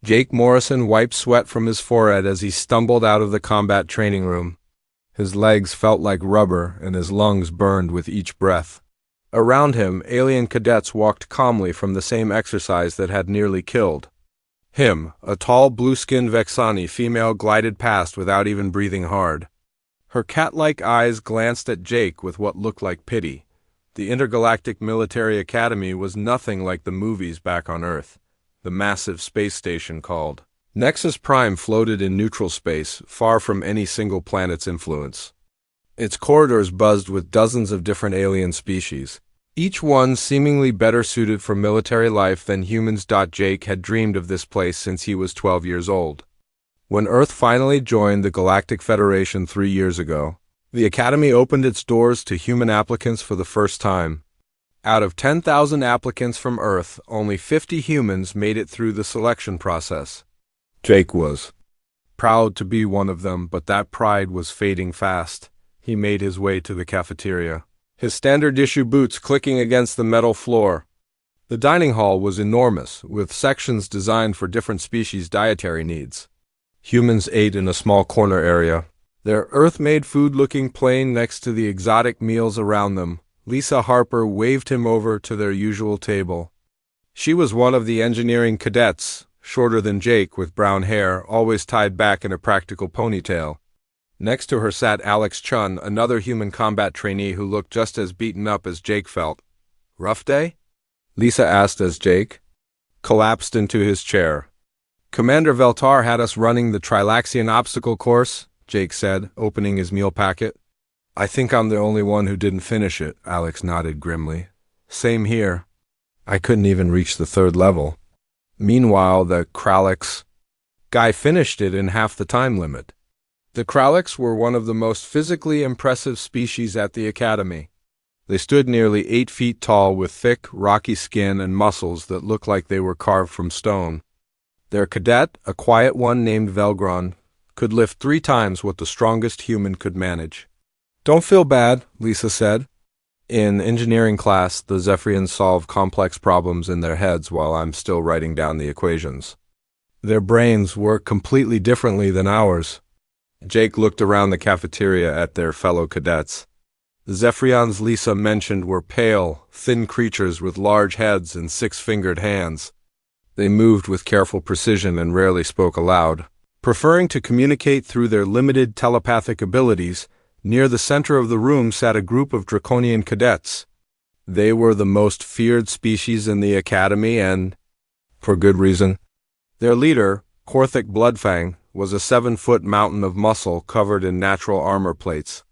Jake Morrison wiped sweat from his forehead as he stumbled out of the combat training room. His legs felt like rubber and his lungs burned with each breath. Around him, alien cadets walked calmly from the same exercise that had nearly killed him. A tall, blue-skinned Vexani female glided past without even breathing hard. Her cat-like eyes glanced at Jake with what looked like pity. The Intergalactic Military Academy was nothing like the movies back on Earth. The massive space station called Nexus Prime floated in neutral space, far from any single planet's influence. Its corridors buzzed with dozens of different alien species, each one seemingly better suited for military life than humans. Jake had dreamed of this place since he was 12 years old. When Earth finally joined the Galactic Federation 3 years ago, the Academy opened its doors to human applicants for the first time. Out of 10,000 applicants from Earth, only 50 humans made it through the selection process. Jake was proud to be one of them, but that pride was fading fast. He made his way to the cafeteria, his standard-issue boots clicking against the metal floor. The dining hall was enormous, with sections designed for different species' dietary needs. Humans ate in a small corner area, their Earth-made food looking plain next to the exotic meals around them. Lisa Harper waved him over to their usual table. She was one of the engineering cadets, shorter than Jake, with brown hair, always tied back in a practical ponytail. Next to her sat Alex Chun, another human combat trainee who looked just as beaten up as Jake felt. "Rough day?" Lisa asked as Jake collapsed into his chair. "Commander Veltar had us running the Trilaxian obstacle course," Jake said, opening his meal packet. "I think I'm the only one who didn't finish it," Alex nodded grimly. "Same here. I couldn't even reach the 3rd level. Meanwhile, the Kralix guy finished it in half the time limit." The Kralix were one of the most physically impressive species at the Academy. They stood nearly 8 feet tall with thick, rocky skin and muscles that looked like they were carved from stone. Their cadet, a quiet one named Velgron, could lift 3 times what the strongest human could manage. "Don't feel bad," Lisa said. "In engineering class, the Zephyrians solve complex problems in their heads while I'm still writing down the equations. Their brains work completely differently than ours." Jake looked around the cafeteria at their fellow cadets. The Zephyrians Lisa mentioned were pale, thin creatures with large heads and 6-fingered hands. They moved with careful precision and rarely spoke aloud, preferring to communicate through their limited telepathic abilities. Near the center of the room sat a group of Draconian cadets. They were the most feared species in the Academy, and for good reason. Their leader, Korthik Bloodfang, was a 7-foot mountain of muscle covered in natural armor plates.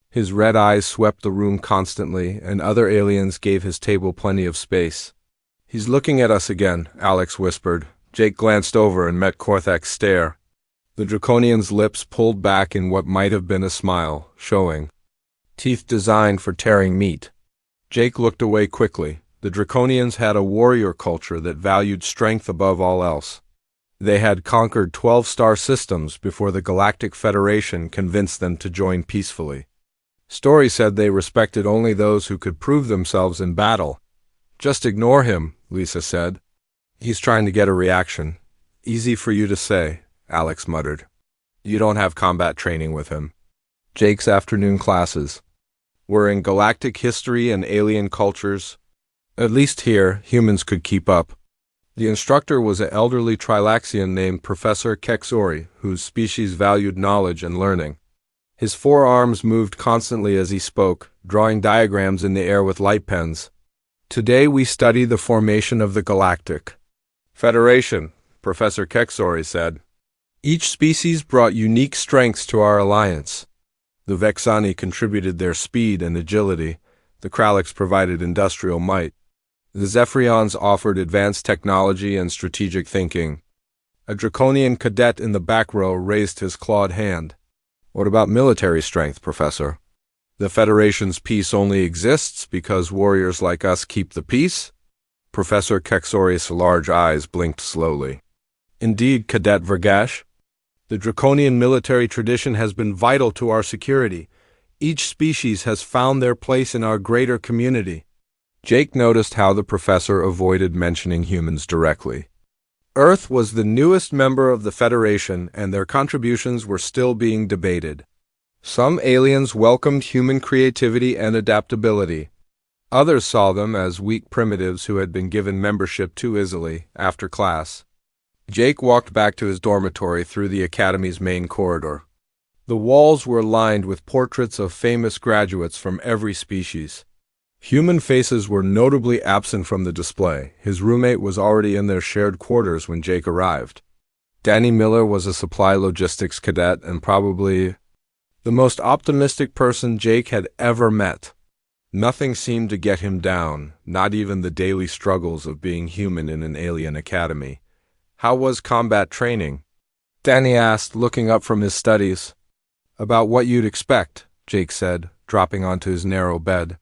His red eyes swept the room constantly, and other aliens gave his table plenty of space. "He's looking at us again," Alex whispered. Jake glanced over and met Korthik's stare. The Draconian's lips pulled back in what might have been a smile, showing teeth designed for tearing meat. Jake looked away quickly. The Draconians had a warrior culture that valued strength above all else. They had conquered 12 star systems before the Galactic Federation convinced them to join peacefully. Story said they respected only those who could prove themselves in battle. "Just ignore him," Lisa said. "He's trying to get a reaction." "Easy for you to say," Alex muttered. "You don't have combat training with him." Jake's afternoon classes were in galactic history and alien cultures. At least here, humans could keep up. The instructor was an elderly Trilaxian named Professor Kexori, whose species valued knowledge and learning. His forearms moved constantly as he spoke, drawing diagrams in the air with light pens. "Today we study the formation of the Galactic Federation," Professor Kexori said. "Each species brought unique strengths to our alliance. The Vexani contributed their speed and agility. The Kralix provided industrial might. The Zephyrians offered advanced technology and strategic thinking." A Draconian cadet in the back row raised his clawed hand. "What about military strength, Professor? The Federation's peace only exists because warriors like us keep the peace?" Professor Kexori's large eyes blinked slowly. "Indeed, Cadet Vergash. The Draconian military tradition has been vital to our security. Each species has found their place in our greater community." Jake noticed how the professor avoided mentioning humans directly. Earth was the newest member of the Federation, and their contributions were still being debated. Some aliens welcomed human creativity and adaptability. Others saw them as weak primitives who had been given membership too easily after class. Jake walked back to his dormitory through the academy's main corridor. The walls were lined with portraits of famous graduates from every species. Human faces were notably absent from the display. His roommate was already in their shared quarters when Jake arrived. Danny Miller was a supply logistics cadet and probably the most optimistic person Jake had ever met. Nothing seemed to get him down, not even the daily struggles of being human in an alien academy. "How was combat training?" Danny asked, looking up from his studies. "About what you'd expect," Jake said, dropping onto his narrow bed.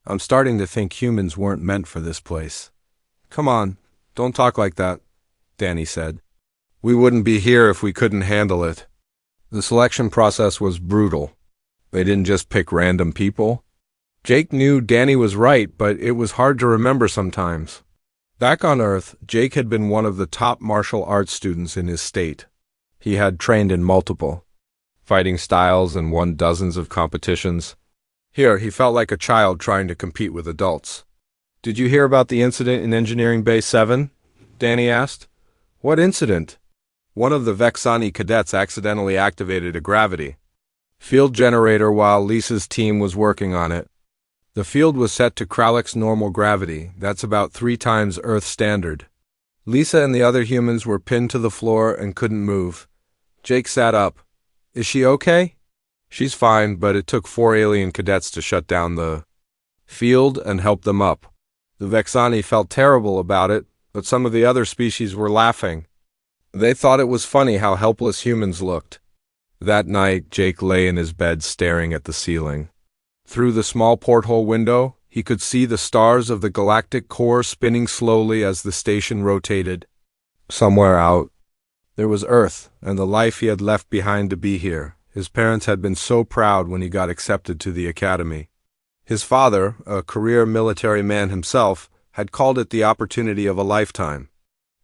"I'm starting to think humans weren't meant for this place." "Come on, don't talk like that," Danny said. "We wouldn't be here if we couldn't handle it." The selection process was brutal. They didn't just pick random people. Jake knew Danny was right, but it was hard to remember sometimes. Back on Earth, Jake had been one of the top martial arts students in his state. He had trained in multiple fighting styles and won dozens of competitions. Here, he felt like a child trying to compete with adults. "Did you hear about the incident in Engineering Bay 7? Danny asked. "What incident?" "One of the Vexani cadets accidentally activated a gravity field generator while Lisa's team was working on it. The field was set to Krallick's normal gravity. That's about 3 times Earth standard. Lisa and the other humans were pinned to the floor and couldn't move. Jake sat up. "Is she okay?" "She's fine, but it took 4 alien cadets to shut down the field and help them up." The Vexani felt terrible about it, but some of the other species were laughing. They thought it was funny how helpless humans looked. That night, Jake lay in his bed staring at the ceiling. Through the small porthole window, he could see the stars of the galactic core spinning slowly as the station rotated. Somewhere out, there was Earth and the life he had left behind to be here. His parents had been so proud when he got accepted to the academy. His father, a career military man himself, had called it the opportunity of a lifetime.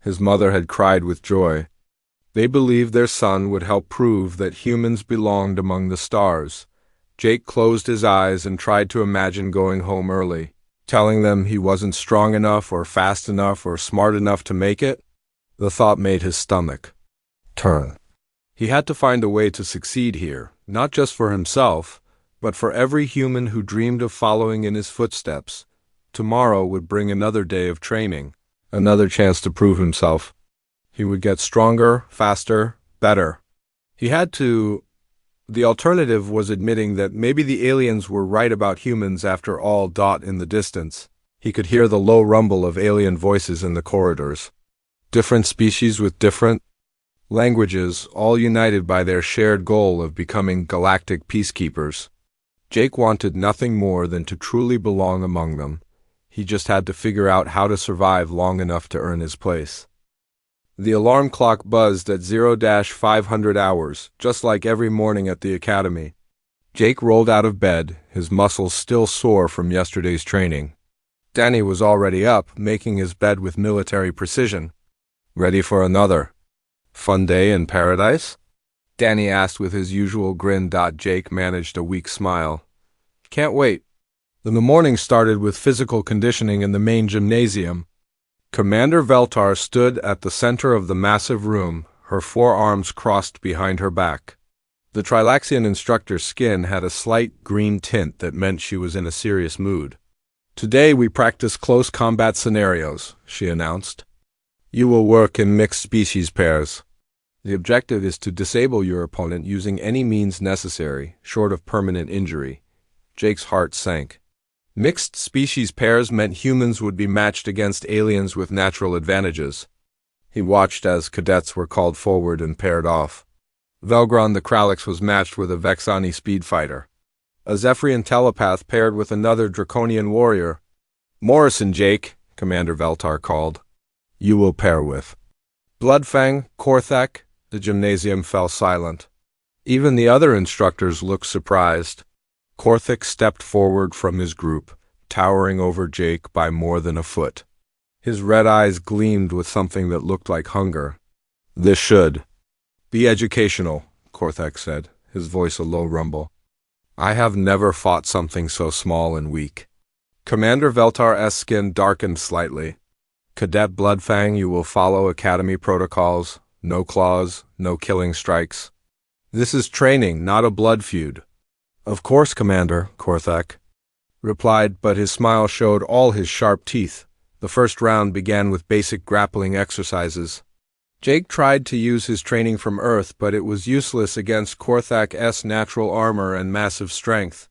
His mother had cried with joy. They believed their son would help prove that humans belonged among the stars. Jake closed his eyes and tried to imagine going home early, telling them he wasn't strong enough or fast enough or smart enough to make it. The thought made his stomach turn. He had to find a way to succeed here, not just for himself, but for every human who dreamed of following in his footsteps. Tomorrow would bring another day of training, another chance to prove himself. He would get stronger, faster, better. The alternative was admitting that maybe the aliens were right about humans after all. In the distance, he could hear the low rumble of alien voices in the corridors. Different species with different languages, all united by their shared goal of becoming galactic peacekeepers. Jake wanted nothing more than to truly belong among them. He just had to figure out how to survive long enough to earn his place. The alarm clock buzzed at 0-500 hours, just like every morning at the academy. Jake rolled out of bed, his muscles still sore from yesterday's training. Danny was already up, making his bed with military precision. "Ready for another fun day in paradise?" Danny asked with his usual grin. Jake managed a weak smile. "Can't wait." The morning started with physical conditioning in the main gymnasium. Commander Veltar stood at the center of the massive room, her forearms crossed behind her back. The Trilaxian instructor's skin had a slight green tint that meant she was in a serious mood. "Today we practice close combat scenarios," she announced. "You will work in mixed species pairs. The objective is to disable your opponent using any means necessary, short of permanent injury." Jake's heart sank. Mixed species pairs meant humans would be matched against aliens with natural advantages. He watched as cadets were called forward and paired off. Velgron the Krallick was matched with a Vexani speedfighter. A Zephyrian telepath paired with another Draconian warrior. "Morrison, Jake," Commander Veltar called. "You will pair with Bloodfang, Korthak." The gymnasium fell silent. Even the other instructors looked surprised. Korthak stepped forward from his group, towering over Jake by more than a foot. His red eyes gleamed with something that looked like hunger. "This should be educational," Korthak said, his voice a low rumble. "I have never fought something so small and weak." Commander Veltar's skin darkened slightly. "Cadet Bloodfang, you will follow Academy protocols. No claws, no killing strikes. This is training, not a blood feud." "Of course, Commander," Korthak replied, but his smile showed all his sharp teeth. The first round began with basic grappling exercises. Jake tried to use his training from Earth, but it was useless against Korthak's natural armor and massive strength.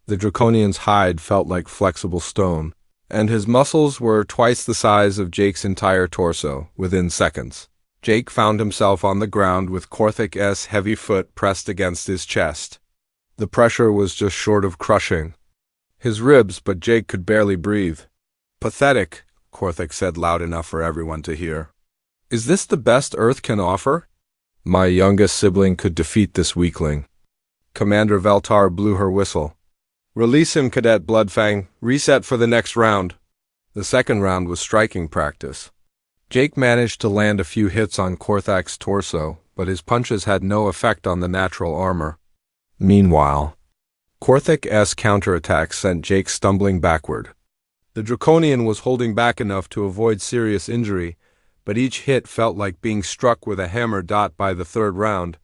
The Draconian's hide felt like flexible stone, and his muscles were twice the size of Jake's entire torso. Within seconds, Jake found himself on the ground with Korthak's heavy foot pressed against his chest. The pressure was just short of crushing his ribs, but Jake could barely breathe. "Pathetic," Korthak said loud enough for everyone to hear. "Is this the best Earth can offer? My youngest sibling could defeat this weakling." Commander Veltar blew her whistle. "Release him, Cadet Bloodfang. Reset for the next round." The second round was striking practice. Jake managed to land a few hits on Korthak's torso, but his punches had no effect on the natural armor. Meanwhile, Korthak's counterattack sent Jake stumbling backward. The Draconian was holding back enough to avoid serious injury, but each hit felt like being struck with a hammer. By the third round,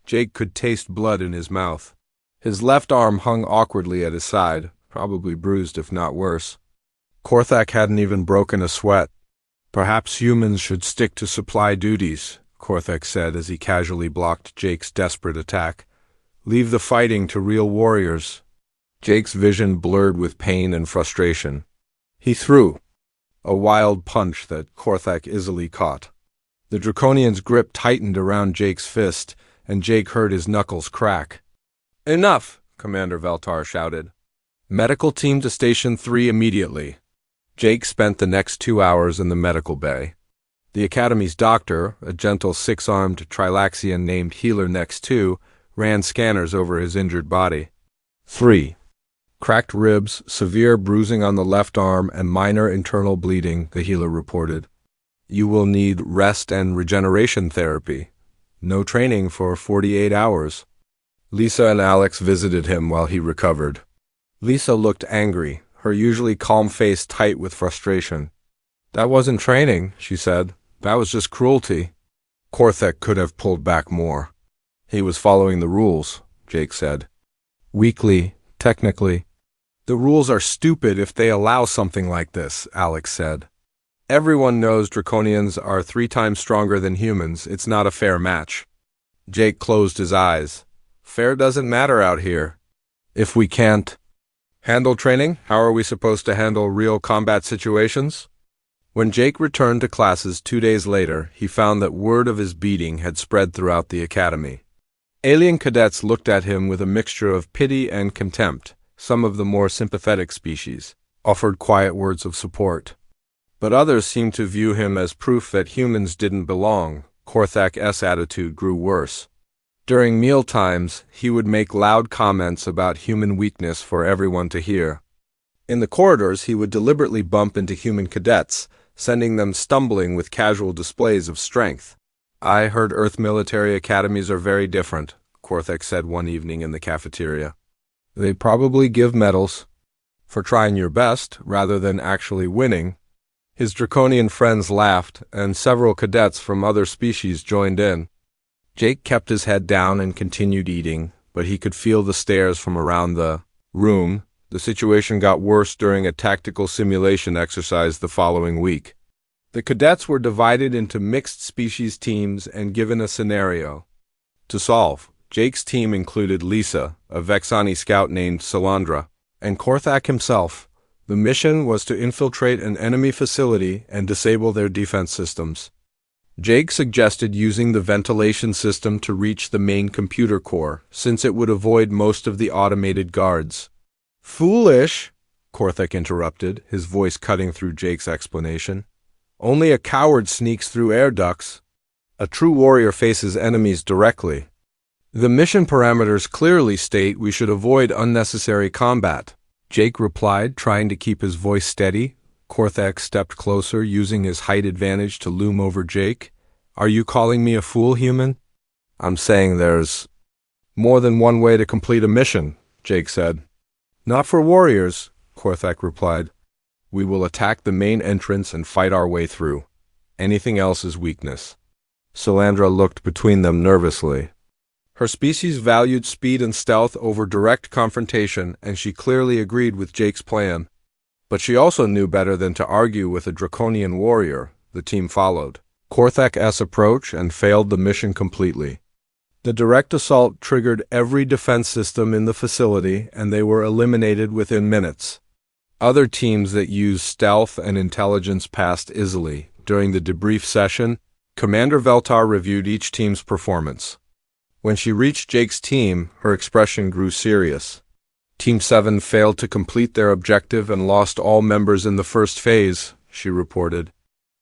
Jake could taste blood in his mouth. His left arm hung awkwardly at his side, probably bruised if not worse. Korthak hadn't even broken a sweat. "Perhaps humans should stick to supply duties," Korthak said as he casually blocked Jake's desperate attack. "Leave the fighting to real warriors." Jake's vision blurred with pain and frustration. He threw a wild punch that Korthak easily caught. The Draconian's grip tightened around Jake's fist, and Jake heard his knuckles crack. "Enough!" Commander Veltar shouted. "Medical team to Station 3 immediately." Jake spent the next 2 hours in the medical bay. The Academy's doctor, a gentle six-armed Trilaxian named Healer Next 2, ran scanners over his injured body. 3. Cracked ribs, severe bruising on the left arm, and minor internal bleeding, the healer reported. "You will need rest and regeneration therapy. No training for 48 hours. Lisa and Alex visited him while he recovered. Lisa looked angry, her usually calm face tight with frustration. "That wasn't training," she said. "That was just cruelty." Korthak could have pulled back more. "He was following the rules," Jake said. "Weakly, technically." "The rules are stupid if they allow something like this," Alex said. "Everyone knows Draconians are 3 times stronger than humans. It's not a fair match." Jake closed his eyes. "Fair doesn't matter out here. If we can't handle training, how are we supposed to handle real combat situations?" When Jake returned to classes 2 days later, he found that word of his beating had spread throughout the academy. Alien cadets looked at him with a mixture of pity and contempt. Some of the more sympathetic species offered quiet words of support, but others seemed to view him as proof that humans didn't belong. Korthak's attitude grew worse. During meal times, he would make loud comments about human weakness for everyone to hear. In the corridors, he would deliberately bump into human cadets, sending them stumbling with casual displays of strength. "I heard Earth military academies are very different," Korthak said one evening in the cafeteria. "They probably give medals for trying your best rather than actually winning." His Draconian friends laughed, and several cadets from other species joined in. Jake kept his head down and continued eating, but he could feel the stares from around the room. The situation got worse during a tactical simulation exercise the following week. The cadets were divided into mixed species teams and given a scenario to solve. Jake's team included Lisa, a Vexani scout named Salandra, and Korthak himself. The mission was to infiltrate an enemy facility and disable their defense systems. Jake suggested using the ventilation system to reach the main computer core, since it would avoid most of the automated guards. "Foolish," Korthak interrupted, his voice cutting through Jake's explanation. "Only a coward sneaks through air ducts. A true warrior faces enemies directly. The mission parameters clearly state we should avoid unnecessary combat," Jake replied, trying to keep his voice steady. Korthak stepped closer, using his height advantage to loom over Jake. Are you calling me a fool, human? I'm saying there's more than one way to complete a mission, Jake said. Not for warriors, Korthak replied. We will attack the main entrance and fight our way through. Anything else is weakness. Salandra looked between them nervously. Her species valued speed and stealth over direct confrontation, and she clearly agreed with Jake's plan. But she also knew better than to argue with a draconian warrior. The team followed Korthak's approach and failed the mission completely. The direct assault triggered every defense system in the facility, and they were eliminated within minutes. Other teams that used stealth and intelligence passed easily. During the debrief session, Commander Veltar reviewed each team's performance. When she reached Jake's team, her expression grew serious. Team 7 failed to complete their objective and lost all members in the first phase, she reported.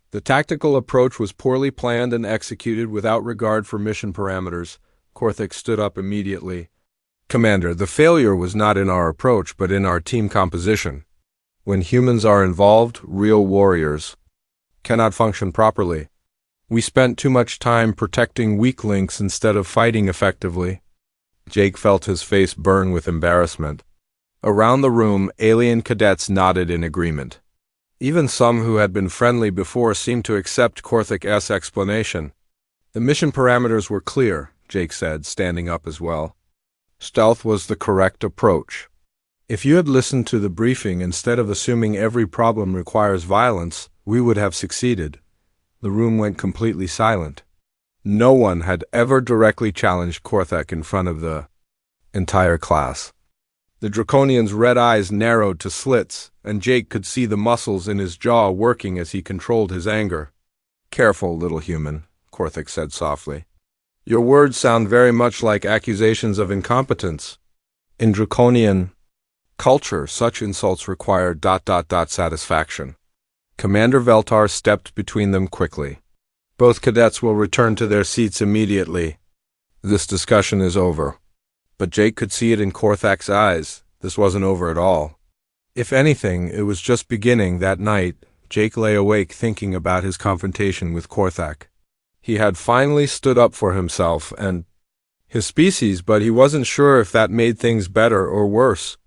The tactical approach was poorly planned and executed without regard for mission parameters. Korthak stood up immediately. Commander, the failure was not in our approach, but in our team composition. When humans are involved, real warriors cannot function properly. We spent too much time protecting weak links instead of fighting effectively. Jake felt his face burn with embarrassment. Around the room, alien cadets nodded in agreement. Even some who had been friendly before seemed to accept Korthak's explanation. The mission parameters were clear, Jake said, standing up as well. Stealth was the correct approach. If you had listened to the briefing instead of assuming every problem requires violence, we would have succeeded. The room went completely silent. No one had ever directly challenged Korthak in front of the entire class. The Draconian's red eyes narrowed to slits, and Jake could see the muscles in his jaw working as he controlled his anger. Careful, little human, Korthak said softly. Your words sound very much like accusations of incompetence. In Draconian culture, such insults require ... satisfaction. Commander Veltar stepped between them quickly. Both cadets will return to their seats immediately. This discussion is over. But Jake could see it in Korthak's eyes. This wasn't over at all. If anything, it was just beginning. That night, Jake lay awake thinking about his confrontation with Korthak. He had finally stood up for himself and his species, but he wasn't sure if that made things better or worse.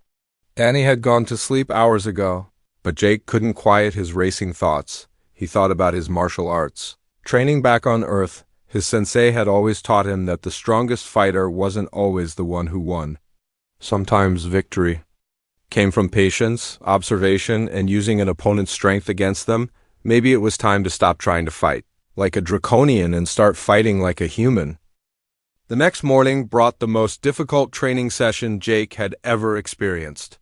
Danny had gone to sleep hours ago, but Jake couldn't quiet his racing thoughts. He thought about his martial arts. Training back on Earth, his sensei had always taught him that the strongest fighter wasn't always the one who won. Sometimes victory came from patience, observation, and using an opponent's strength against them. Maybe it was time to stop trying to fight like a draconian and start fighting like a human. The next morning brought the most difficult training session Jake had ever experienced.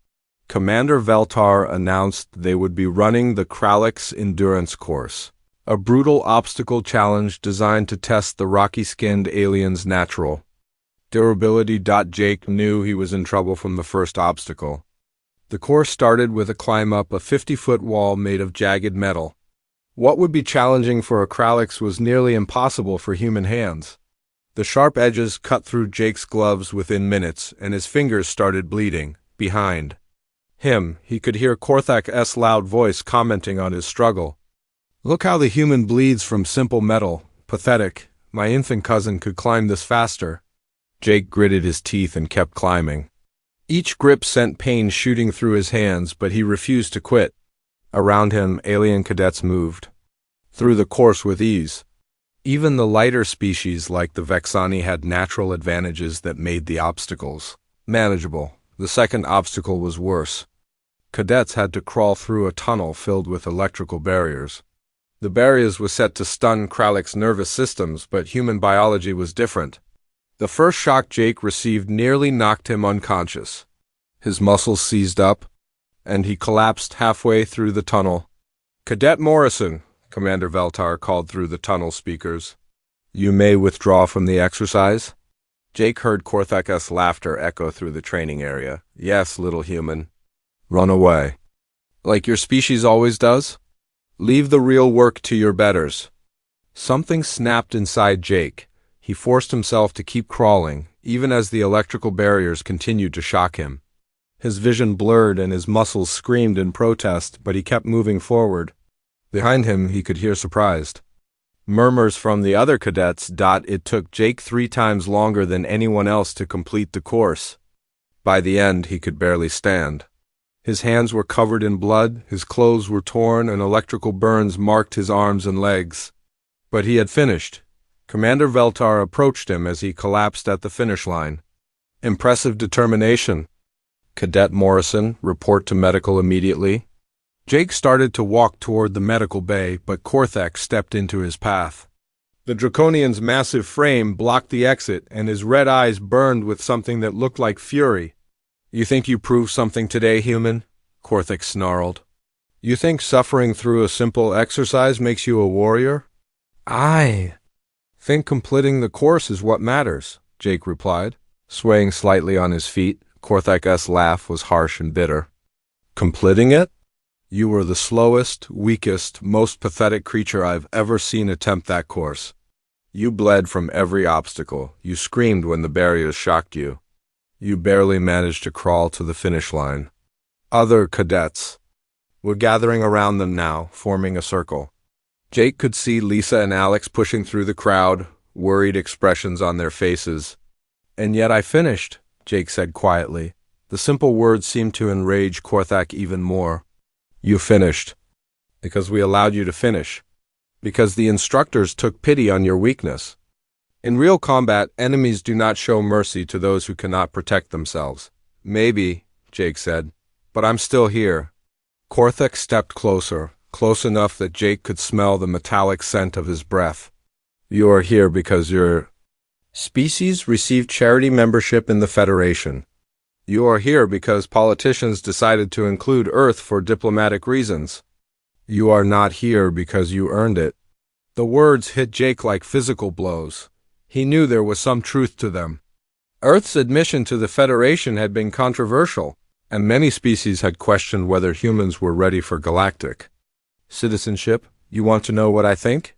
Commander Veltar announced they would be running the Galactic endurance course, a brutal obstacle challenge designed to test the rocky-skinned alien's natural durability. Jake knew he was in trouble from the first obstacle. The course started with a climb up a 50-foot wall made of jagged metal. What would be challenging for a Galactic was nearly impossible for human hands. The sharp edges cut through Jake's gloves within minutes, and his fingers started bleeding. Behind him, he could hear Korthak's loud voice commenting on his struggle. Look how the human bleeds from simple metal. Pathetic. My infant cousin could climb this faster. Jake gritted his teeth and kept climbing. Each grip sent pain shooting through his hands, but he refused to quit. Around him, alien cadets moved through the course with ease. Even the lighter species like the Vexani had natural advantages that made the obstacles manageable. The second obstacle was worse. Cadets had to crawl through a tunnel filled with electrical barriers. The barriers were set to stun Krallick's nervous systems, but human biology was different. The first shock Jake received nearly knocked him unconscious. His muscles seized up, and he collapsed halfway through the tunnel. Cadet Morrison, Commander Veltar called through the tunnel speakers. You may withdraw from the exercise. Jake heard Korthak's laughter echo through the training area. Yes, little human. Run away. Like your species always does? Leave the real work to your betters. Something snapped inside Jake. He forced himself to keep crawling, even as the electrical barriers continued to shock him. His vision blurred and his muscles screamed in protest, but he kept moving forward. Behind him, he could hear surprised murmurs from the other cadets. It took Jake 3 times longer than anyone else to complete the course. By the end, he could barely stand. His hands were covered in blood, his clothes were torn, and electrical burns marked his arms and legs. But he had finished. Commander Veltar approached him as he collapsed at the finish line. Impressive determination. Cadet Morrison, report to medical immediately. Jake started to walk toward the medical bay, but Korthek stepped into his path. The Draconian's massive frame blocked the exit, and his red eyes burned with something that looked like fury. "You think you proved something today, human?" Korthek snarled. "You think suffering through a simple exercise makes you a warrior?" "I think completing the course is what matters," Jake replied, swaying slightly on his feet. Korthek's laugh was harsh and bitter. "Completing it? You were the slowest, weakest, most pathetic creature I've ever seen attempt that course. You bled from every obstacle. You screamed when the barriers shocked you. You barely managed to crawl to the finish line." Other cadets were gathering around them now, forming a circle. Jake could see Lisa and Alex pushing through the crowd, worried expressions on their faces. "And yet I finished," Jake said quietly. The simple words seemed to enrage Korthek even more. "You finished. Because we allowed you to finish. Because the instructors took pity on your weakness. In real combat, enemies do not show mercy to those who cannot protect themselves." "Maybe," Jake said, "but I'm still here." Korthek stepped closer, close enough that Jake could smell the metallic scent of his breath. "You are here because your species received charity membership in the Federation. You are here because politicians decided to include Earth for diplomatic reasons. You are not here because you earned it." The words hit Jake like physical blows. He knew there was some truth to them. Earth's admission to the Federation had been controversial, and many species had questioned whether humans were ready for Galactic citizenship. "You want to know what I think?"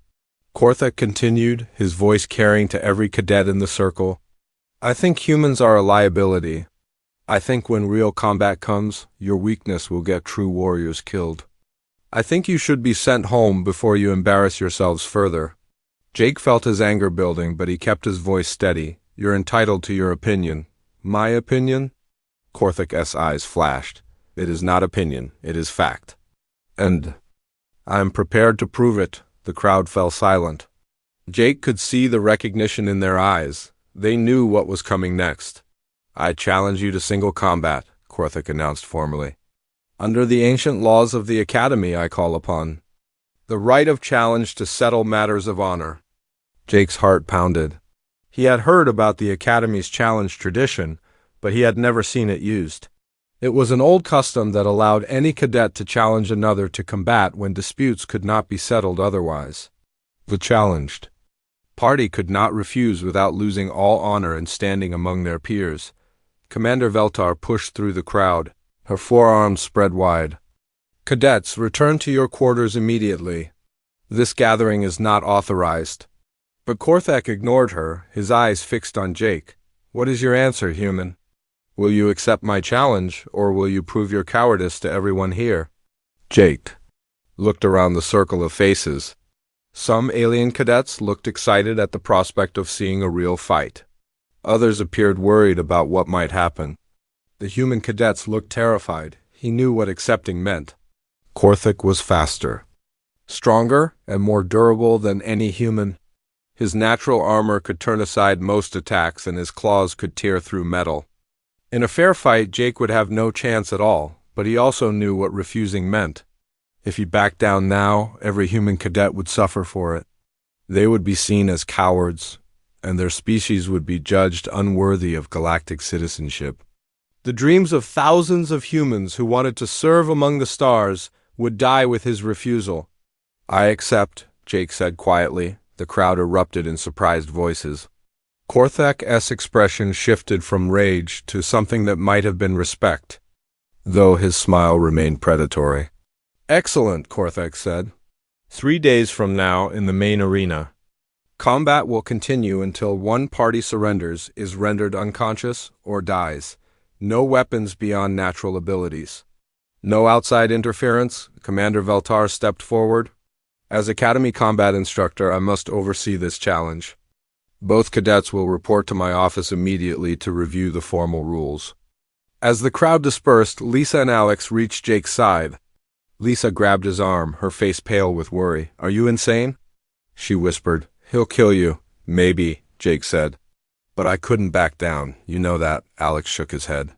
Korthek continued, his voice carrying to every cadet in the circle. "I think humans are a liability. I think when real combat comes, your weakness will get true warriors killed. I think you should be sent home before you embarrass yourselves further." Jake felt his anger building, but he kept his voice steady. "You're entitled to your opinion." "My opinion?" Korthek's eyes flashed. "It is not opinion, it is fact. And I am prepared to prove it." The crowd fell silent. Jake could see the recognition in their eyes. They knew what was coming next. "I challenge you to single combat," Korthek announced formally. "Under the ancient laws of the Academy, I call upon the right of challenge to settle matters of honor." Jake's heart pounded. He had heard about the Academy's challenge tradition, but he had never seen it used. It was an old custom that allowed any cadet to challenge another to combat when disputes could not be settled otherwise. The challenged party could not refuse without losing all honor and standing among their peers. Commander Veltar pushed through the crowd, her forearms spread wide. "Cadets, return to your quarters immediately. This gathering is not authorized." But Korthek ignored her, his eyes fixed on Jake. "What is your answer, human? Will you accept my challenge, or will you prove your cowardice to everyone here?" Jake looked around the circle of faces. Some alien cadets looked excited at the prospect of seeing a real fight. Others appeared worried about what might happen. The human cadets looked terrified. He knew what accepting meant. Korthek was faster, stronger, and more durable than any human. His natural armor could turn aside most attacks, and his claws could tear through metal. In a fair fight, Jake would have no chance at all, but he also knew what refusing meant. If he backed down now, every human cadet would suffer for it. They would be seen as cowards, and their species would be judged unworthy of galactic citizenship. The dreams of thousands of humans who wanted to serve among the stars would die with his refusal. "I accept," Jake said quietly. The crowd erupted in surprised voices. Korthek's expression shifted from rage to something that might have been respect, though his smile remained predatory. "Excellent," Korthek said. 3 days from now in the main arena. Combat will continue until one party surrenders, is rendered unconscious, or dies. No weapons beyond natural abilities. No outside interference. Commander Veltar stepped forward. As Academy combat instructor, I must oversee this challenge. Both cadets will report to my office immediately to review the formal rules. As the crowd dispersed, Lisa and Alex reached Jake's side. Lisa grabbed his arm, her face pale with worry. "Are you insane?" she whispered. "He'll kill you." "Maybe," Jake said. "But I couldn't back down. You know that." Alex shook his head.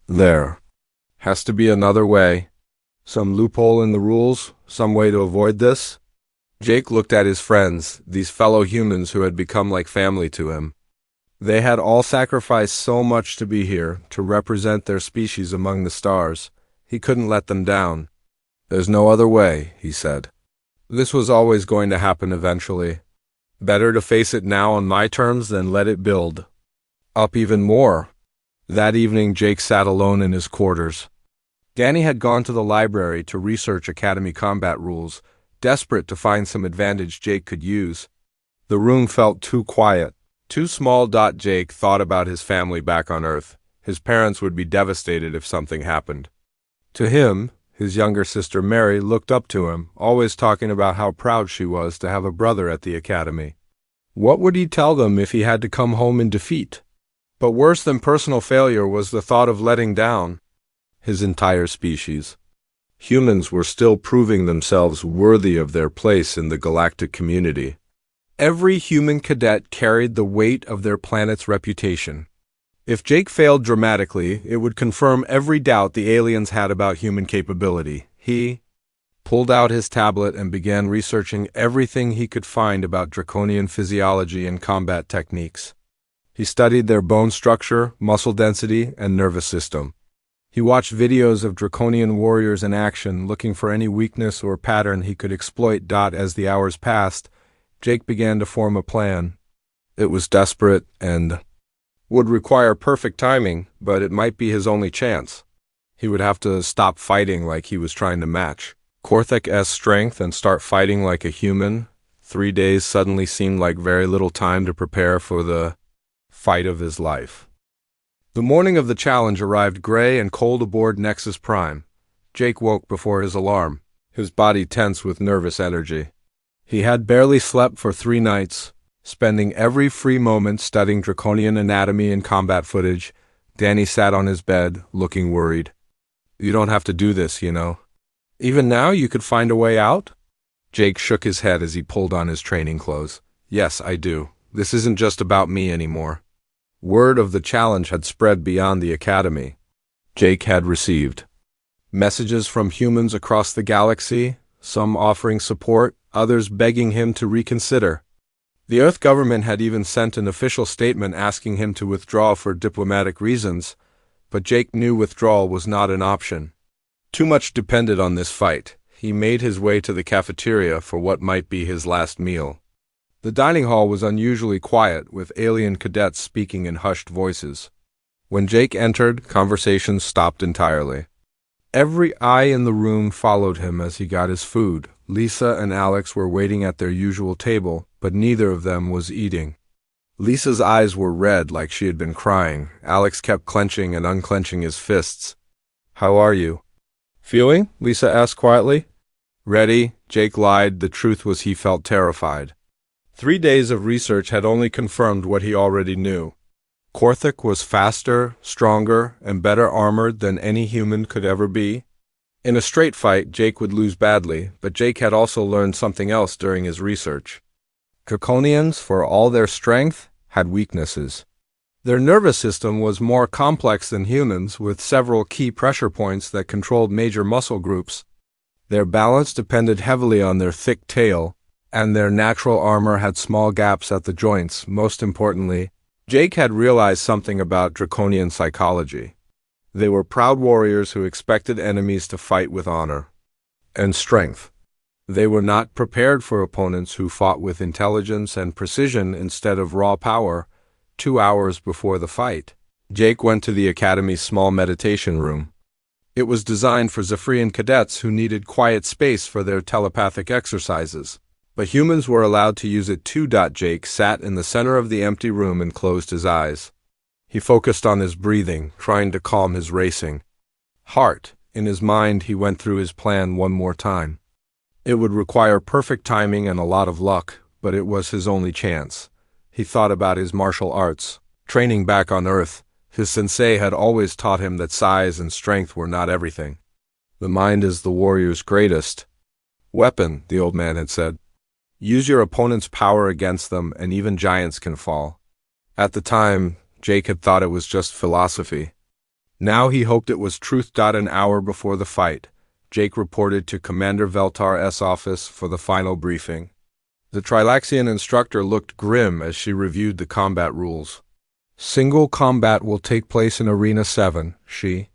"There has to be another way. Some loophole in the rules? Some way to avoid this?" Jake looked at his friends, these fellow humans who had become like family to him. They had all sacrificed so much to be here, to represent their species among the stars. He couldn't let them down. "There's no other way," he said. "This was always going to happen eventually. Better to face it now on my terms than let it build up even more." That evening, Jake sat alone in his quarters. Danny had gone to the library to research Academy combat rules, desperate to find some advantage Jake could use. The room felt too quiet, too small. Jake thought about his family back on Earth. His parents would be devastated if something happened. To him, his younger sister Mary looked up to him, always talking about how proud she was to have a brother at the Academy. What would he tell them if he had to come home in defeat? But worse than personal failure was the thought of letting down his entire species. Humans were still proving themselves worthy of their place in the galactic community. Every human cadet carried the weight of their planet's reputation. If Jake failed dramatically, it would confirm every doubt the aliens had about human capability. He pulled out his tablet and began researching everything he could find about draconian physiology and combat techniques. He studied their bone structure, muscle density, and nervous system. He watched videos of draconian warriors in action, looking for any weakness or pattern he could exploit. As the hours passed, Jake began to form a plan. It was desperate and would require perfect timing, but it might be his only chance. He would have to stop fighting like he was trying to match Korthek's strength and start fighting like a human. 3 days suddenly seemed like very little time to prepare for the fight of his life. The morning of the challenge arrived gray and cold aboard Nexus Prime. Jake woke before his alarm, his body tense with nervous energy. He had barely slept for 3 nights, spending every free moment studying draconian anatomy and combat footage. Danny sat on his bed, looking worried. "You don't have to do this, you know. Even now you could find a way out?" Jake shook his head as he pulled on his training clothes. "Yes, I do. This isn't just about me anymore." Word of the challenge had spread beyond the Academy. Jake had received messages from humans across the galaxy, some offering support, others begging him to reconsider. The Earth government had even sent an official statement asking him to withdraw for diplomatic reasons, but Jake knew withdrawal was not an option. Too much depended on this fight. He made his way to the cafeteria for what might be his last meal. The dining hall was unusually quiet, with alien cadets speaking in hushed voices. When Jake entered, conversations stopped entirely. Every eye in the room followed him as he got his food. Lisa and Alex were waiting at their usual table, but neither of them was eating. Lisa's eyes were red like she had been crying. Alex kept clenching and unclenching his fists. "How are you?" "Feeling?" Lisa asked quietly. "Ready?" Jake lied. The truth was he felt terrified. 3 days of research had only confirmed what he already knew. Korthek was faster, stronger, and better armored than any human could ever be. In a straight fight, Jake would lose badly, but Jake had also learned something else during his research. Draconians, for all their strength, had weaknesses. Their nervous system was more complex than humans, with several key pressure points that controlled major muscle groups. Their balance depended heavily on their thick tail, and their natural armor had small gaps at the joints. Most importantly, Jake had realized something about draconian psychology. They were proud warriors who expected enemies to fight with honor and strength. They were not prepared for opponents who fought with intelligence and precision instead of raw power. 2 hours before the fight, Jake went to the Academy's small meditation room. It was designed for Zephyrian cadets who needed quiet space for their telepathic exercises. But humans were allowed to use it too. Jake sat in the center of the empty room and closed his eyes. He focused on his breathing, trying to calm his racing heart. In his mind, he went through his plan one more time. It would require perfect timing and a lot of luck, but it was his only chance. He thought about his martial arts. Training back on Earth, his sensei had always taught him that size and strength were not everything. The mind is the warrior's greatest weapon, the old man had said. Use your opponent's power against them, and even giants can fall. At the time, Jake had thought it was just philosophy. Now he hoped it was truth. An hour before the fight, Jake reported to Commander Veltar's office for the final briefing. The Trilaxian instructor looked grim as she reviewed the combat rules. Single combat will take place in Arena 7, she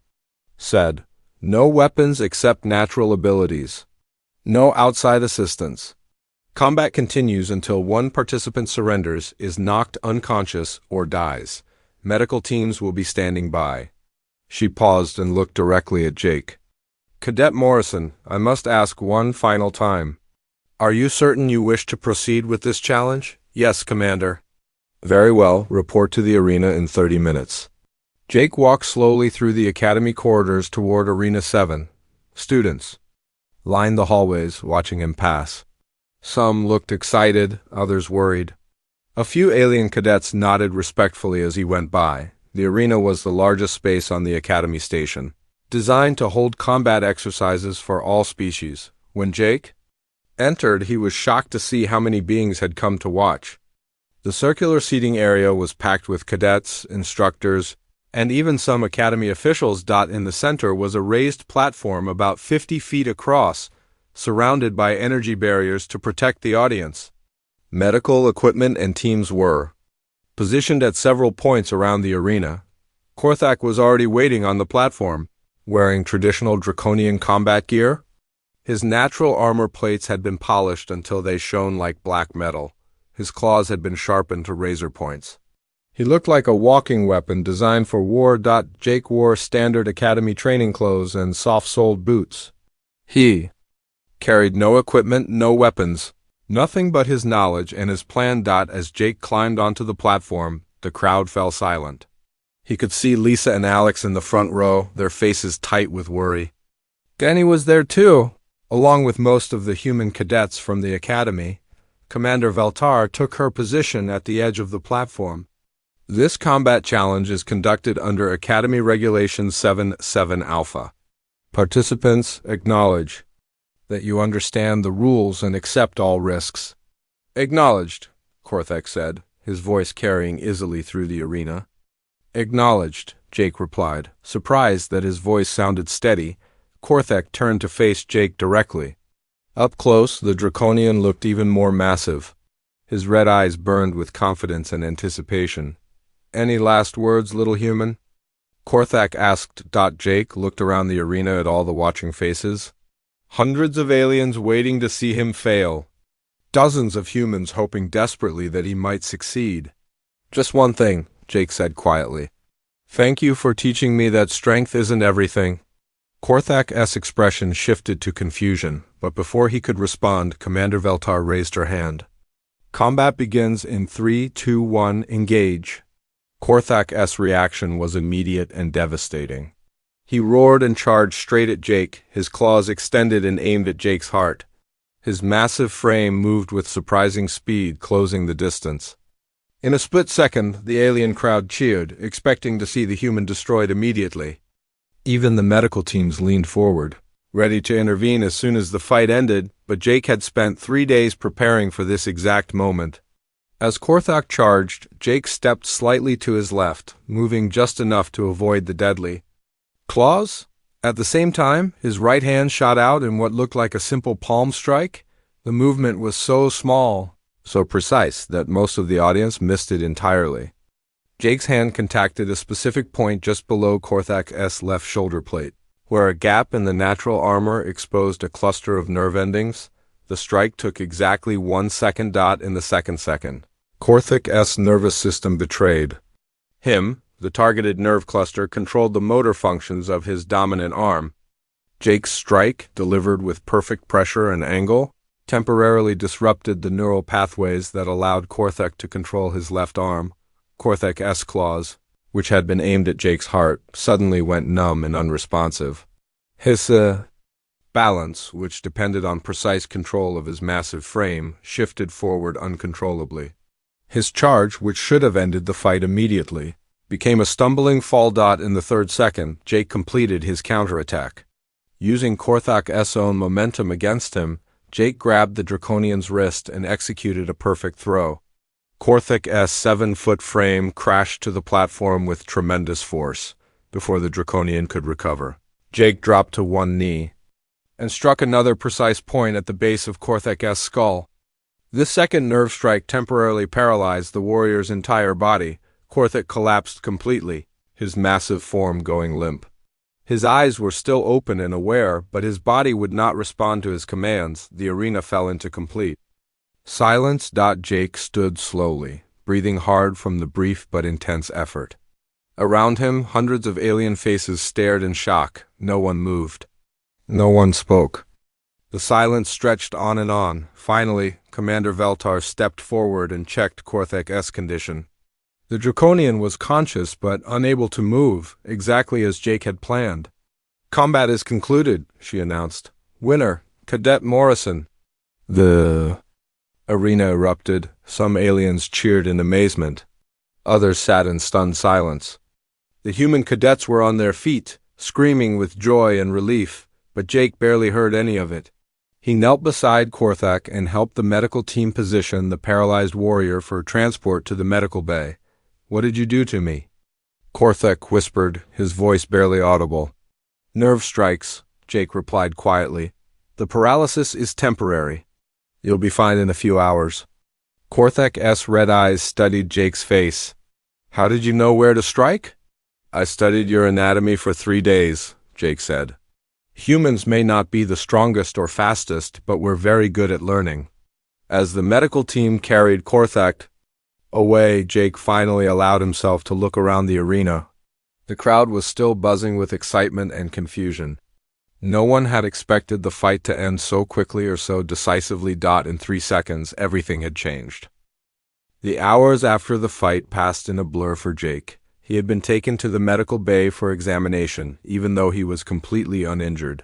said. No weapons except natural abilities. No outside assistance. Combat continues until one participant surrenders, is knocked unconscious, or dies. Medical teams will be standing by. She paused and looked directly at Jake. Cadet Morrison, I must ask one final time. Are you certain you wish to proceed with this challenge? Yes, Commander. Very well, report to the arena in 30 minutes. Jake walked slowly through the academy corridors toward Arena 7. Students lined the hallways, watching him pass. Some looked excited, others worried. A few alien cadets nodded respectfully as he went by. The arena was the largest space on the academy station, designed to hold combat exercises for all species. When Jake entered, he was shocked to see how many beings had come to watch. The circular seating area was packed with cadets, instructors, and even some academy officials. In the center was a raised platform about 50 feet across, surrounded by energy barriers to protect the audience. Medical equipment and teams were positioned at several points around the arena. Korthak was already waiting on the platform, wearing traditional draconian combat gear. His natural armor plates had been polished until they shone like black metal. His claws had been sharpened to razor points. He looked like a walking weapon designed for war. Jake wore standard academy training clothes and soft-soled boots. He carried no equipment, no weapons, nothing but his knowledge and his plan. As Jake climbed onto the platform, the crowd fell silent. He could see Lisa and Alex in the front row, their faces tight with worry. Danny was there too, along with most of the human cadets from the academy. Commander Veltar took her position at the edge of the platform. This combat challenge is conducted under Academy Regulation 7-7 Alpha. Participants acknowledge that you understand the rules and accept all risks. Acknowledged, Korthak said, his voice carrying easily through the arena. Acknowledged, Jake replied, surprised that his voice sounded steady. Korthak turned to face Jake directly. Up close, the Draconian looked even more massive. His red eyes burned with confidence and anticipation. Any last words, little human? Korthak asked. Jake looked around the arena at all the watching faces. Hundreds of aliens waiting to see him fail. Dozens of humans hoping desperately that he might succeed. Just one thing, Jake said quietly. Thank you for teaching me that strength isn't everything. Korthak's expression shifted to confusion, but before he could respond, Commander Veltar raised her hand. Combat begins in 3, 2, 1, engage. Korthak's reaction was immediate and devastating. He roared and charged straight at Jake, his claws extended and aimed at Jake's heart. His massive frame moved with surprising speed, closing the distance. In a split second, the alien crowd cheered, expecting to see the human destroyed immediately. Even the medical teams leaned forward, ready to intervene as soon as the fight ended, but Jake had spent 3 days preparing for this exact moment. As Korthak charged, Jake stepped slightly to his left, moving just enough to avoid the deadly claws. At the same time, his right hand shot out in what looked like a simple palm strike. The movement was so small, so precise, that most of the audience missed it entirely. Jake's hand contacted a specific point just below Korthak's left shoulder plate, where a gap in the natural armor exposed a cluster of nerve endings. The strike took exactly 1 second. In the second. Korthak's nervous system betrayed him. The targeted nerve cluster controlled the motor functions of his dominant arm. Jake's strike, delivered with perfect pressure and angle, temporarily disrupted the neural pathways that allowed Korthak to control his left arm. Korthak's claws, which had been aimed at Jake's heart, suddenly went numb and unresponsive. His balance, which depended on precise control of his massive frame, shifted forward uncontrollably. His charge, which should have ended the fight immediately, became a stumbling fall dot in the third second. Jake completed his counterattack. Using Korthak's own momentum against him, Jake grabbed the Draconian's wrist and executed a perfect throw. Korthak's 7-foot frame crashed to the platform with tremendous force before the Draconian could recover. Jake dropped to one knee and struck another precise point at the base of Korthak's skull. This second nerve strike temporarily paralyzed the warrior's entire body. Korthak collapsed completely, his massive form going limp. His eyes were still open and aware, but his body would not respond to his commands. The arena fell into complete silence. Jake stood slowly, breathing hard from the brief but intense effort. Around him, hundreds of alien faces stared in shock. No one moved. No one spoke. The silence stretched on and on. Finally, Commander Veltar stepped forward and checked Korthak's condition. The Draconian was conscious but unable to move, exactly as Jake had planned. "Combat is concluded," she announced. "Winner, Cadet Morrison." The arena erupted. Some aliens cheered in amazement. Others sat in stunned silence. The human cadets were on their feet, screaming with joy and relief, but Jake barely heard any of it. He knelt beside Korthak and helped the medical team position the paralyzed warrior for transport to the medical bay. "What did you do to me?" Korthak whispered, his voice barely audible. "Nerve strikes," Jake replied quietly. "The paralysis is temporary. You'll be fine in a few hours." Korthak's red eyes studied Jake's face. "How did you know where to strike?" "I studied your anatomy for 3 days," Jake said. "Humans may not be the strongest or fastest, but we're very good at learning." As the medical team carried Korthak away, Jake finally allowed himself to look around the arena. The crowd was still buzzing with excitement and confusion. No one had expected the fight to end so quickly or so decisively. In 3 seconds, everything had changed. The hours after the fight passed in a blur for Jake. He had been taken to the medical bay for examination, even though he was completely uninjured.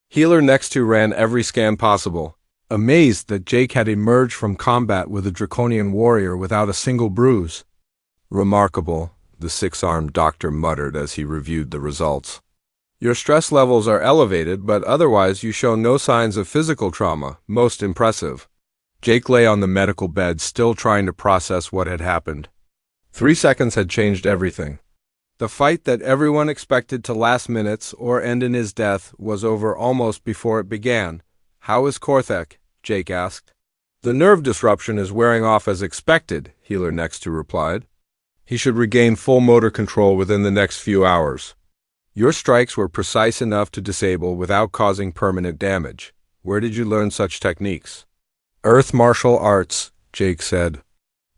Healer next to ran every scan possible, amazed that Jake had emerged from combat with a Draconian warrior without a single bruise. "Remarkable," the 6-armed doctor muttered as he reviewed the results. "Your stress levels are elevated, but otherwise you show no signs of physical trauma. Most impressive." Jake lay on the medical bed, still trying to process what had happened. 3 seconds had changed everything. The fight that everyone expected to last minutes or end in his death was over almost before it began. "How is Korthak?" Jake asked. "The nerve disruption is wearing off as expected," Healer next to replied. "He should regain full motor control within the next few hours. Your strikes were precise enough to disable without causing permanent damage. Where did you learn such techniques?" "Earth martial arts," Jake said.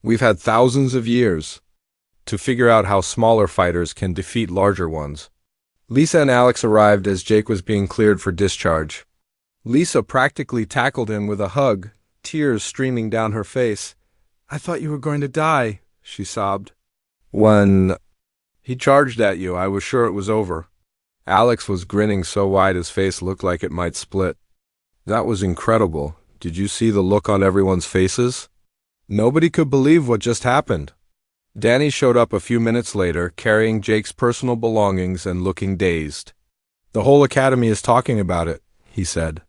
"We've had thousands of years to figure out how smaller fighters can defeat larger ones." Lisa and Alex arrived as Jake was being cleared for discharge. Lisa practically tackled him with a hug, tears streaming down her face. "I thought you were going to die," she sobbed. "When he charged at you, I was sure it was over." Alex was grinning so wide his face looked like it might split. "That was incredible. Did you see the look on everyone's faces? Nobody could believe what just happened." Danny showed up a few minutes later, carrying Jake's personal belongings and looking dazed. "The whole academy is talking about it," he said.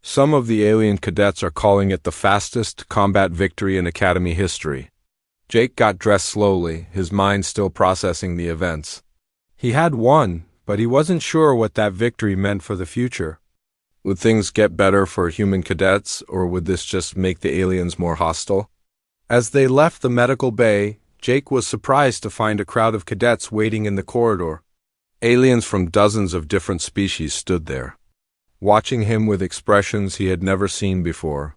"Some of the alien cadets are calling it the fastest combat victory in academy history." Jake got dressed slowly, his mind still processing the events. He had won, but he wasn't sure what that victory meant for the future. Would things get better for human cadets, or would this just make the aliens more hostile? As they left the medical bay, Jake was surprised to find a crowd of cadets waiting in the corridor. Aliens from dozens of different species stood there, watching him with expressions he had never seen before.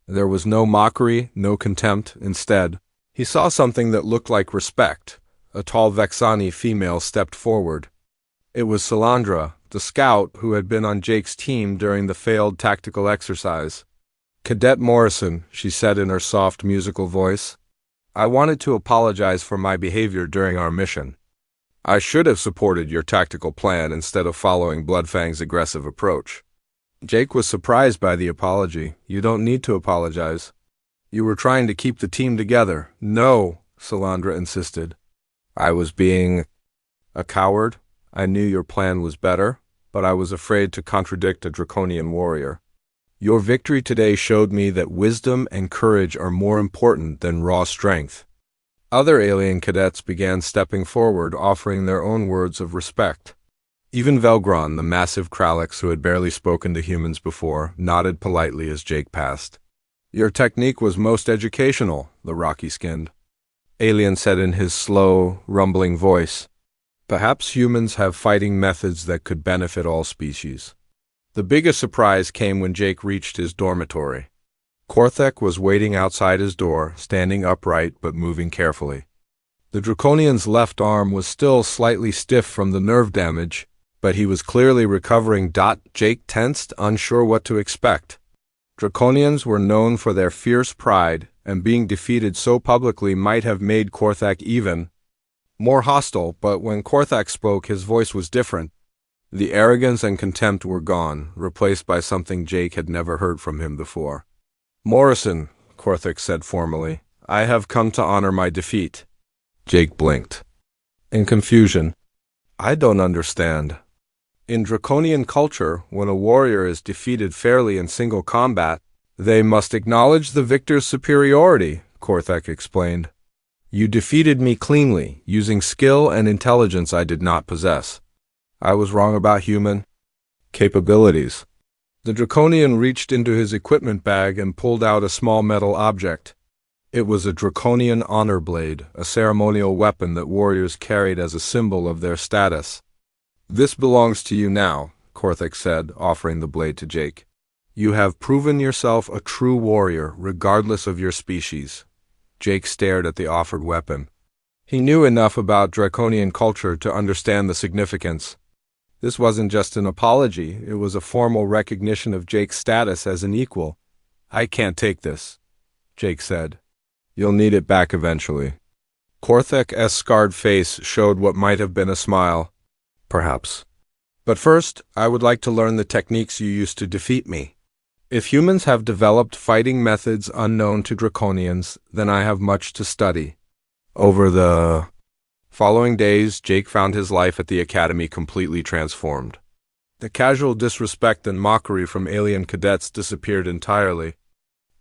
There was no mockery, no contempt. Instead, he saw something that looked like respect. A tall Vexani female stepped forward. It was Salandra, the scout who had been on Jake's team during the failed tactical exercise. "Cadet Morrison," she said in her soft musical voice. "I wanted to apologize for my behavior during our mission. I should have supported your tactical plan instead of following Bloodfang's aggressive approach. Jake was surprised by the apology. You don't need to apologize. You were trying to keep the team together. No, Salandra insisted. I was being a coward. I knew your plan was better, but I was afraid to contradict a draconian warrior. Your victory today showed me that wisdom and courage are more important than raw strength. Other alien cadets began stepping forward, offering their own words of respect. Even Velgron, the massive Kralix who had barely spoken to humans before, nodded politely as Jake passed. Your technique was most educational, the rocky-skinned alien said in his slow, rumbling voice. Perhaps humans have fighting methods that could benefit all species. The biggest surprise came when Jake reached his dormitory. Korthek was waiting outside his door, standing upright but moving carefully. The Draconian's left arm was still slightly stiff from the nerve damage, but he was clearly recovering. Jake tensed, unsure what to expect. Draconians were known for their fierce pride, and being defeated so publicly might have made Korthek even more hostile, but when Korthak spoke, his voice was different. The arrogance and contempt were gone, replaced by something Jake had never heard from him before. Morrison, Korthak said formally, I have come to honor my defeat. Jake blinked. In confusion. I don't understand. In Draconian culture, when a warrior is defeated fairly in single combat, they must acknowledge the victor's superiority, Korthak explained. You defeated me cleanly, using skill and intelligence I did not possess. I was wrong about human capabilities. The Draconian reached into his equipment bag and pulled out a small metal object. It was a Draconian honor blade, a ceremonial weapon that warriors carried as a symbol of their status. This belongs to you now, Korthak said, offering the blade to Jake. You have proven yourself a true warrior, regardless of your species. Jake stared at the offered weapon. He knew enough about Draconian culture to understand the significance. This wasn't just an apology, it was a formal recognition of Jake's status as an equal. I can't this, Jake said. You'll need it back eventually. Korthek's scarred face showed what might have been a smile. Perhaps. But first, I would like to learn the techniques you used to defeat me. If humans have developed fighting methods unknown to Draconians, then I have much to study. Over the following days, Jake found his life at the academy completely transformed. The casual disrespect and mockery from alien cadets disappeared entirely.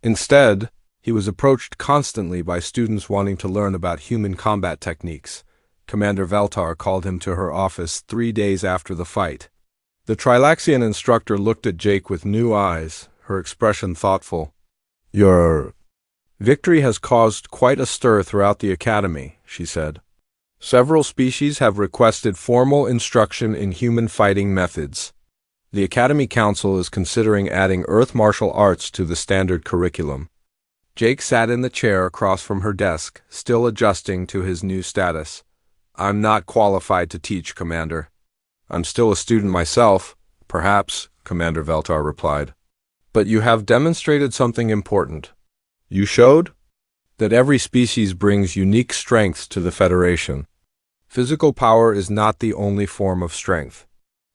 Instead, he was approached constantly by students wanting to learn about human combat techniques. Commander Veltar called him to her office 3 days after the fight. The Trilaxian instructor looked at Jake with new eyes, her expression thoughtful. Your victory has caused quite a stir throughout the academy, she said. Several species have requested formal instruction in human fighting methods. The Academy Council is considering adding Earth martial arts to the standard curriculum. Jake sat in the chair across from her desk, still adjusting to his new status. I'm not qualified to teach, Commander. I'm still a student myself. Perhaps, Commander Veltar replied. But you have demonstrated something important. You showed that every species brings unique strengths to the Federation. Physical power is not the only form of strength.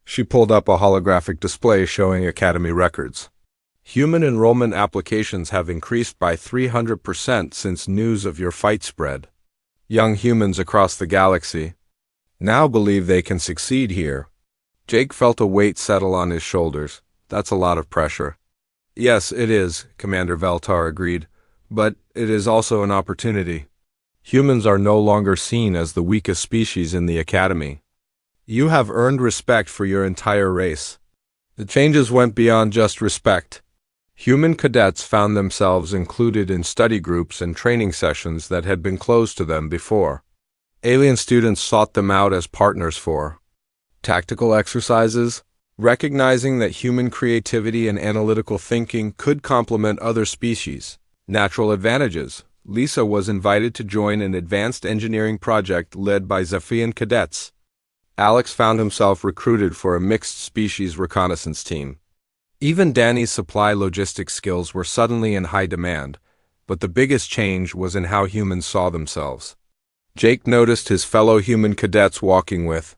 She pulled up a holographic display showing Academy records. Human enrollment applications have increased by 300% since news of your fight spread. Young humans across the galaxy now believe they can succeed here. Jake felt a weight settle on his shoulders. That's a lot of pressure. Yes, it is, Commander Veltar agreed, but it is also an opportunity. Humans are no longer seen as the weakest species in the Academy. You have earned respect for your entire race. The changes went beyond just respect. Human cadets found themselves included in study groups and training sessions that had been closed to them before. Alien students sought them out as partners for tactical exercises, recognizing that human creativity and analytical thinking could complement other species. Natural advantages. Lisa was invited to join an advanced engineering project led by Zephian cadets. Alex found himself recruited for a mixed-species reconnaissance team. Even Danny's supply logistics skills were suddenly in high demand, but the biggest change was in how humans saw themselves. Jake noticed his fellow human cadets walking with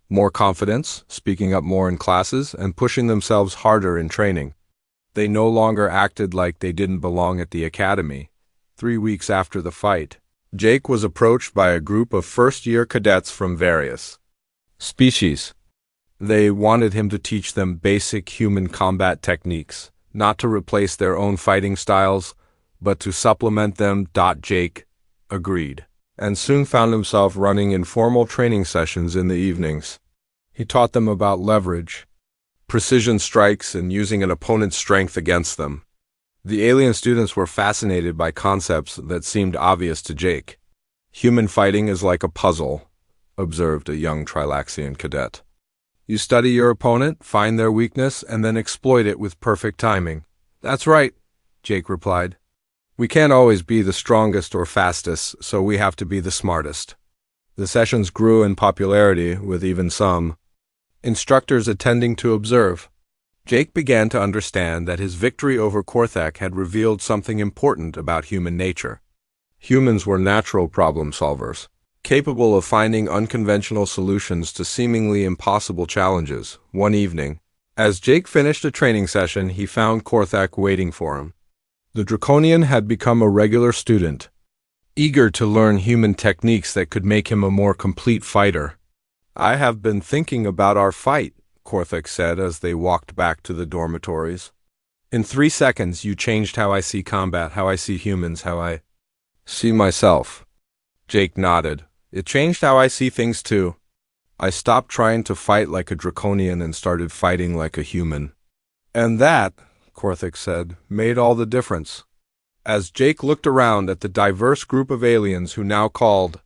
more confidence, speaking up more in classes, and pushing themselves harder in training. They no longer acted like they didn't belong at the academy. 3 weeks after the fight, Jake was approached by a group of first-year cadets from various species. They wanted him to teach them basic human combat techniques, not to replace their own fighting styles, but to supplement them. Jake agreed, and soon found himself running informal training sessions in the evenings. He taught them about leverage, precision strikes, and using an opponent's strength against them. The alien students were fascinated by concepts that seemed obvious to Jake. Human fighting is like a puzzle, observed a young Trilaxian cadet. You study your opponent, find their weakness, and then exploit it with perfect timing. That's right, Jake replied. We can't always be the strongest or fastest, so we have to be the smartest. The sessions grew in popularity, with even some instructors attending to observe. Jake began to understand that his victory over Korthak had revealed something important about human nature. Humans were natural problem solvers, capable of finding unconventional solutions to seemingly impossible challenges. One evening, as Jake finished a training session, he found Korthak waiting for him. The Draconian had become a regular student, eager to learn human techniques that could make him a more complete fighter. I have been thinking about our fight, Korthak said as they walked back to the dormitories. In 3 seconds, you changed how I see combat, how I see humans, how I see myself. Jake nodded. It changed how I see things too. I stopped trying to fight like a Draconian and started fighting like a human. And that, Korthak said, made all the difference. As Jake looked around at the diverse group of aliens who now called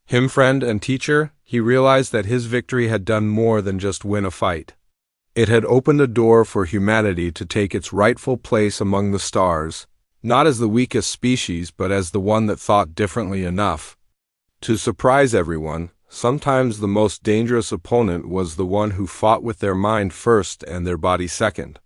him friend and teacher, he realized that his victory had done more than just win a fight. It had opened a door for humanity to take its rightful place among the stars, not as the weakest species, but as the one that thought differently enough to surprise everyone. Sometimes the most dangerous opponent was the one who fought with their mind first and their body second.